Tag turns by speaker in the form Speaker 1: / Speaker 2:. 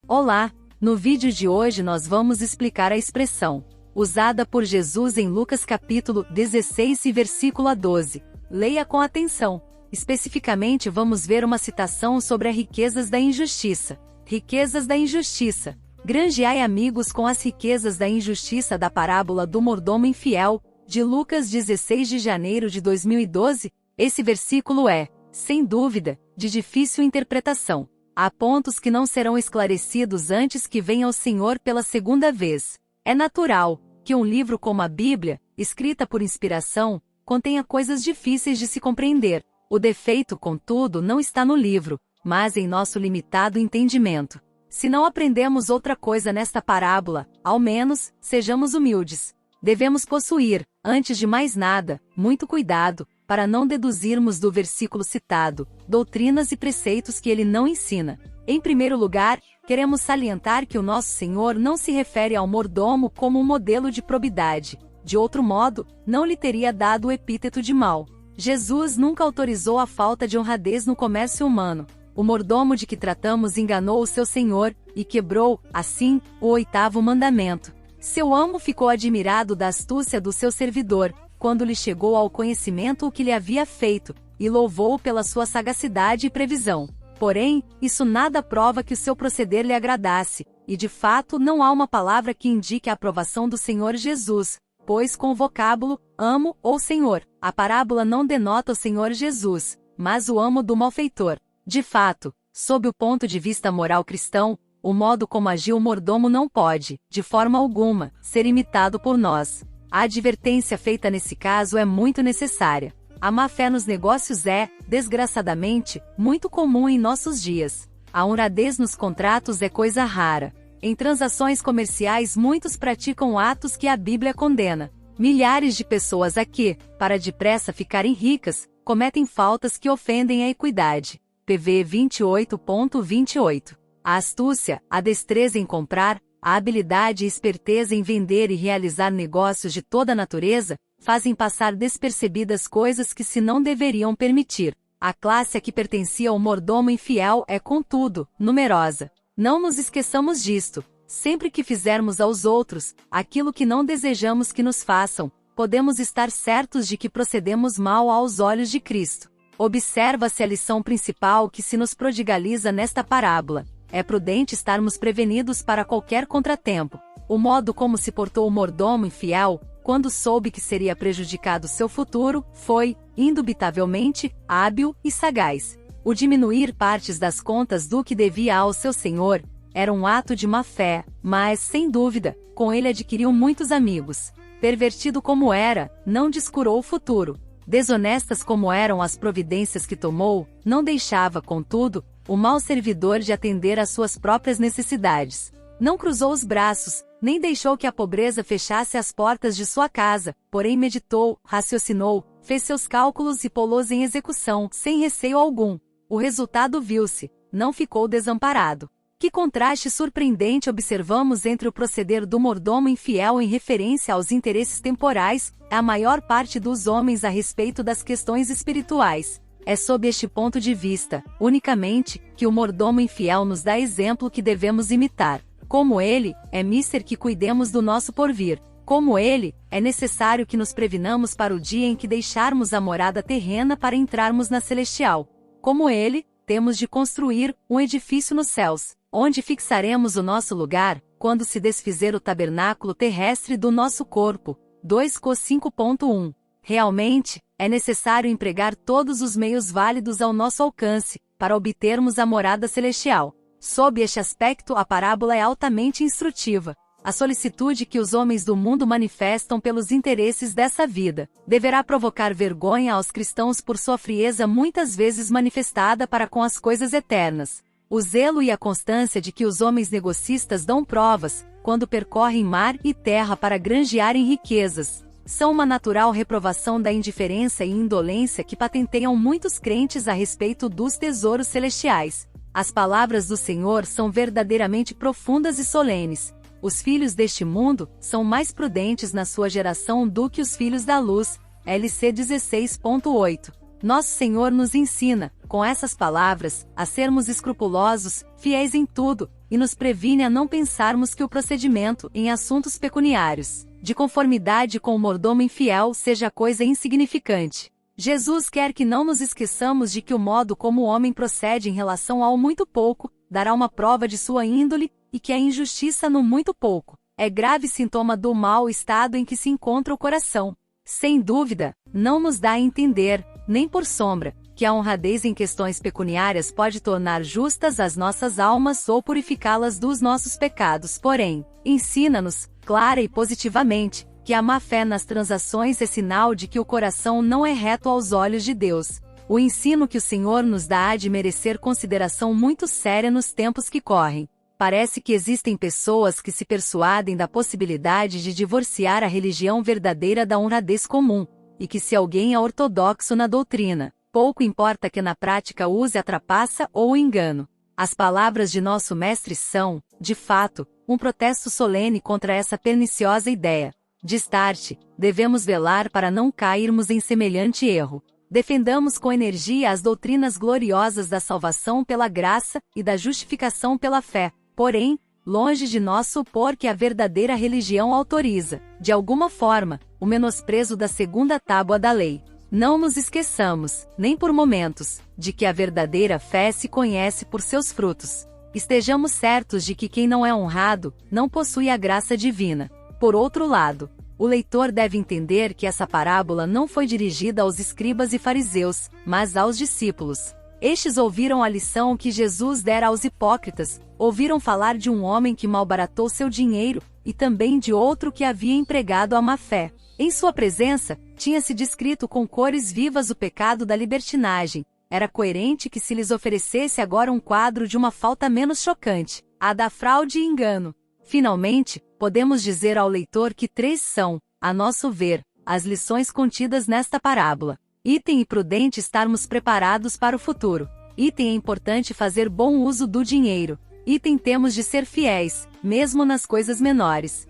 Speaker 1: Olá! No vídeo de hoje nós vamos explicar a expressão usada por Jesus em Lucas capítulo 16 e versículo 12. Leia com atenção. Especificamente vamos ver uma citação sobre as riquezas da injustiça. Riquezas da injustiça. Granjeai amigos com as riquezas da injustiça da parábola do mordomo infiel, de Lucas 16 de janeiro de 2012. Esse versículo é, sem dúvida, de difícil interpretação. Há pontos que não serão esclarecidos antes que venha o Senhor pela segunda vez. É natural que um livro como a Bíblia, escrita por inspiração, contenha coisas difíceis de se compreender. O defeito, contudo, não está no livro, mas em nosso limitado entendimento. Se não aprendemos outra coisa nesta parábola, ao menos, sejamos humildes. Devemos possuir, antes de mais nada, muito cuidado, para não deduzirmos do versículo citado, doutrinas e preceitos que ele não ensina. Em primeiro lugar, queremos salientar que o nosso Senhor não se refere ao mordomo como um modelo de probidade. De outro modo, não lhe teria dado o epíteto de mau. Jesus nunca autorizou a falta de honradez no comércio humano. O mordomo de que tratamos enganou o seu Senhor, e quebrou, assim, o 8º mandamento. Seu amo ficou admirado da astúcia do seu servidor, quando lhe chegou ao conhecimento o que lhe havia feito, e louvou-o pela sua sagacidade e previsão. Porém, isso nada prova que o seu proceder lhe agradasse, e de fato não há uma palavra que indique a aprovação do Senhor Jesus, pois com o vocábulo, amo ou Senhor, a parábola não denota o Senhor Jesus, mas o amo do malfeitor. De fato, sob o ponto de vista moral cristão, o modo como agiu o mordomo não pode, de forma alguma, ser imitado por nós. A advertência feita nesse caso é muito necessária. A má-fé nos negócios é, desgraçadamente, muito comum em nossos dias. A honradez nos contratos é coisa rara. Em transações comerciais muitos praticam atos que a Bíblia condena. Milhares de pessoas aqui, para depressa ficarem ricas, cometem faltas que ofendem a equidade. PV 28.28. A astúcia, a destreza em comprar, a habilidade e esperteza em vender e realizar negócios de toda natureza, fazem passar despercebidas coisas que se não deveriam permitir. A classe a que pertencia o mordomo infiel é, contudo, numerosa. Não nos esqueçamos disto. Sempre que fizermos aos outros aquilo que não desejamos que nos façam, podemos estar certos de que procedemos mal aos olhos de Cristo. Observa-se a lição principal que se nos prodigaliza nesta parábola. É prudente estarmos prevenidos para qualquer contratempo. O modo como se portou o mordomo infiel, quando soube que seria prejudicado seu futuro, foi, indubitavelmente, hábil e sagaz. O diminuir partes das contas do que devia ao seu senhor, era um ato de má-fé, mas, sem dúvida, com ele adquiriu muitos amigos. Pervertido como era, não descurou o futuro. Desonestas como eram as providências que tomou, não deixava, contudo, o mau servidor de atender às suas próprias necessidades. Não cruzou os braços, nem deixou que a pobreza fechasse as portas de sua casa, porém meditou, raciocinou, fez seus cálculos e pô-los em execução, sem receio algum. O resultado viu-se, não ficou desamparado. Que contraste surpreendente observamos entre o proceder do mordomo infiel em referência aos interesses temporais, a maior parte dos homens a respeito das questões espirituais. É sob este ponto de vista, unicamente, que o mordomo infiel nos dá exemplo que devemos imitar. Como ele, é mister que cuidemos do nosso porvir. Como ele, é necessário que nos previnamos para o dia em que deixarmos a morada terrena para entrarmos na celestial. Como ele, temos de construir um edifício nos céus, onde fixaremos o nosso lugar, quando se desfizer o tabernáculo terrestre do nosso corpo. 2 Cor 5.1. Realmente, é necessário empregar todos os meios válidos ao nosso alcance, para obtermos a morada celestial. Sob este aspecto, a parábola é altamente instrutiva. A solicitude que os homens do mundo manifestam pelos interesses dessa vida deverá provocar vergonha aos cristãos por sua frieza muitas vezes manifestada para com as coisas eternas. O zelo e a constância de que os homens negocistas dão provas, quando percorrem mar e terra para granjearem riquezas, são uma natural reprovação da indiferença e indolência que patenteiam muitos crentes a respeito dos tesouros celestiais. As palavras do Senhor são verdadeiramente profundas e solenes. Os filhos deste mundo são mais prudentes na sua geração do que os filhos da luz. LC 16.8. Nosso Senhor nos ensina, com essas palavras, a sermos escrupulosos, fiéis em tudo, e nos previne a não pensarmos que o procedimento, em assuntos pecuniários, de conformidade com o mordomo infiel, seja coisa insignificante. Jesus quer que não nos esqueçamos de que o modo como o homem procede em relação ao muito pouco, dará uma prova de sua índole, e que a injustiça no muito pouco é grave sintoma do mau estado em que se encontra o coração. Sem dúvida, não nos dá a entender, nem por sombra, que a honradez em questões pecuniárias pode tornar justas as nossas almas ou purificá-las dos nossos pecados. Porém, ensina-nos, clara e positivamente, que a má-fé nas transações é sinal de que o coração não é reto aos olhos de Deus. O ensino que o Senhor nos dá há de merecer consideração muito séria nos tempos que correm. Parece que existem pessoas que se persuadem da possibilidade de divorciar a religião verdadeira da honradez comum, e que se alguém é ortodoxo na doutrina, pouco importa que na prática use a trapaça ou o engano. As palavras de nosso Mestre são, de fato, um protesto solene contra essa perniciosa ideia. De start, devemos velar para não cairmos em semelhante erro. Defendamos com energia as doutrinas gloriosas da salvação pela graça e da justificação pela fé. Porém, longe de nós supor que a verdadeira religião autoriza, de alguma forma, o menosprezo da segunda tábua da lei. Não nos esqueçamos, nem por momentos, de que a verdadeira fé se conhece por seus frutos. Estejamos certos de que quem não é honrado, não possui a graça divina. Por outro lado, o leitor deve entender que essa parábola não foi dirigida aos escribas e fariseus, mas aos discípulos. Estes ouviram a lição que Jesus dera aos hipócritas, ouviram falar de um homem que malbaratou seu dinheiro, e também de outro que havia empregado a má-fé. Em sua presença, tinha-se descrito com cores vivas o pecado da libertinagem. Era coerente que se lhes oferecesse agora um quadro de uma falta menos chocante, a da fraude e engano. Finalmente, podemos dizer ao leitor que 3 são, a nosso ver, as lições contidas nesta parábola. Item: é prudente estarmos preparados para o futuro. Item: é importante fazer bom uso do dinheiro. Item: temos de ser fiéis, mesmo nas coisas menores.